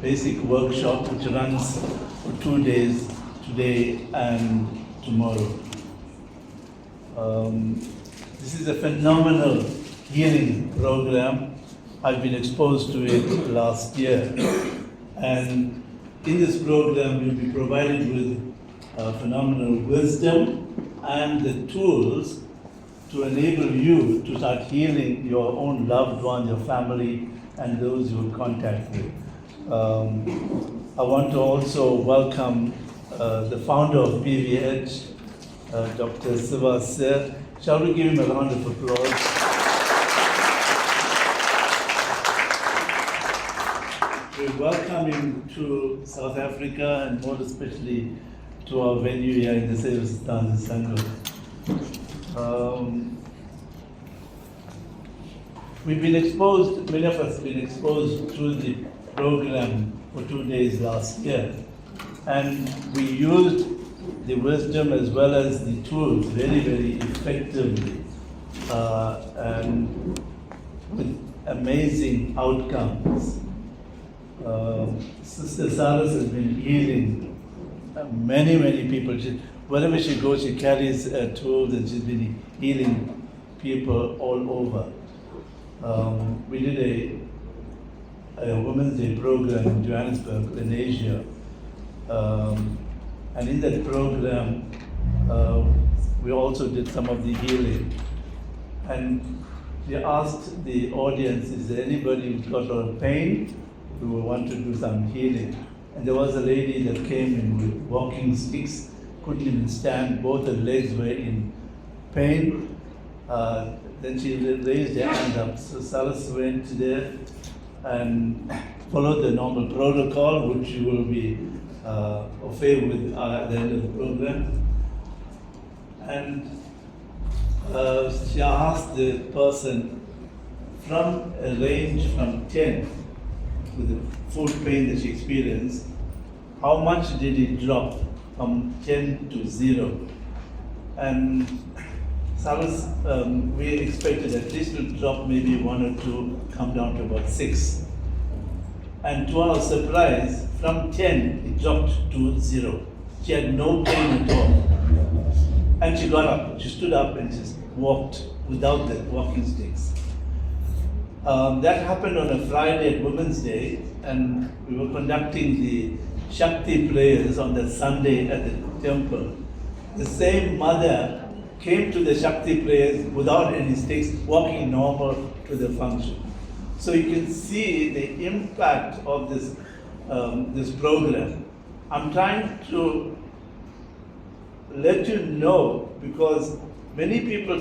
basic workshop which runs for 2 days, today and tomorrow. This is a phenomenal healing program. I've been exposed to it last year, and in this program you'll be provided with phenomenal wisdom and the tools to enable you to start healing your own loved ones, your family, and those you will contact with. I want to also welcome the founder of PVH, Dr. Siva.P. Shall we give him a round of applause? We welcome him to South Africa and more especially to our venue here in the Service Sangam. We've been exposed, many of us have been exposed to the program for 2 days last year, and we used the wisdom as well as the tools very, very effectively and with amazing outcomes. Sister Saras has been healing many people. Wherever she goes, she carries tools, and she's been healing people all over. We did a Women's Day program in Johannesburg, in Asia, and in that program, we also did some of the healing. And we asked the audience, is there anybody who's got a lot of pain who will want to do some healing? And there was a lady that came in with walking sticks, couldn't even stand, both her legs were in pain. Then she raised her hand up. So Saras went there and followed the normal protocol, which you will be familiar with at the end of the program. And she asked the person from a range from 10, with the full pain that she experienced, how much did it drop from 10 to 0? And Saras, we expected at least to drop maybe 1 or 2, come down to about 6. And to our surprise, from 10, it dropped to 0. She had no pain at all. And she got up, she stood up and just walked without the walking sticks. That happened on a Friday at Women's Day, and we were conducting the Shakti prayers on that Sunday at the temple. The same mother came to the Shakti prayers without any sticks, walking normal to the function. So you can see the impact of this program. I'm trying to let you know, because many people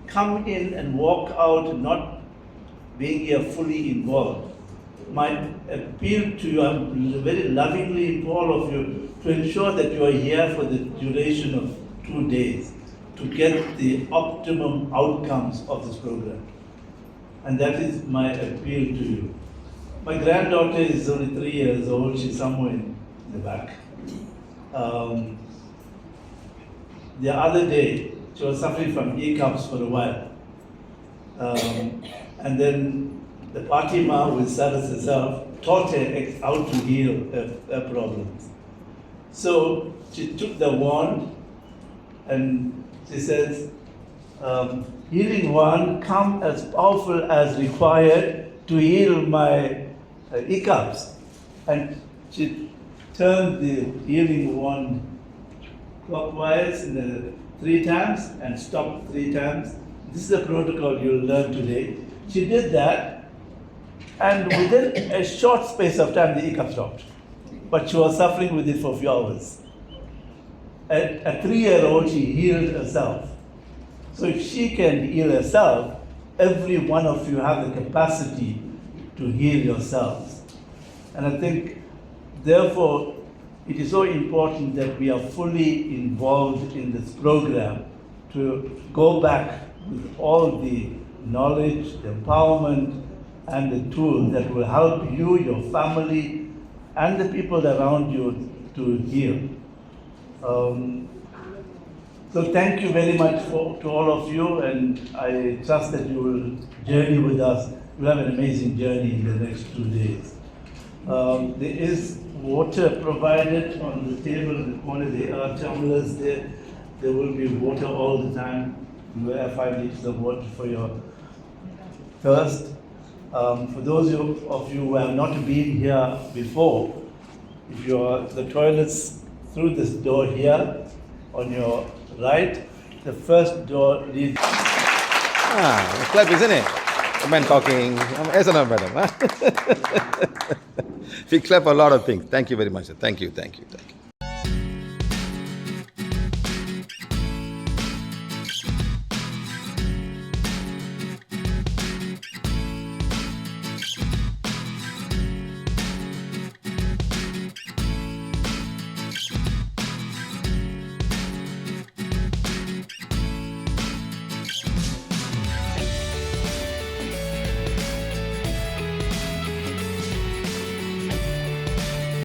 come in and walk out not being here fully involved. My appeal to you, I'm very lovingly implore of you to ensure that you are here for the duration of 2 days to get the optimum outcomes of this program. And that is my appeal to you. My granddaughter is only 3 years old, she's somewhere in the back. The other day, she was suffering from hiccups for a while. And then the Fatima with Saras herself taught her how to heal her problems. So she took the wand and she says, healing wand, come as powerful as required to heal my hiccups. And she turned the healing wand clockwise 3 times and stopped 3 times. This is the protocol you'll learn today. She did that, and within a short space of time, the hiccup stopped. But she was suffering with it for a few hours. At a 3-year-old, she healed herself. So if she can heal herself, every one of you have the capacity to heal yourselves. And I think, therefore, it is so important that we are fully involved in this program to go back with all the knowledge, the empowerment, and the tools that will help you, your family, and the people around you to heal. So thank you very much to all of you, and I trust that you will journey with us. We'll have an amazing journey in the next 2 days. There is water provided on the table in the corner. There are tumblers there. There will be water all the time. You will have 5 liters of water for your thirst. For those of you who have not been here before, if the toilets through this door here on your right, the first door leads. Clap, isn't it? The man talking. Isn't it, madam? We clap a lot of things. Thank you very much. Sir. Thank you.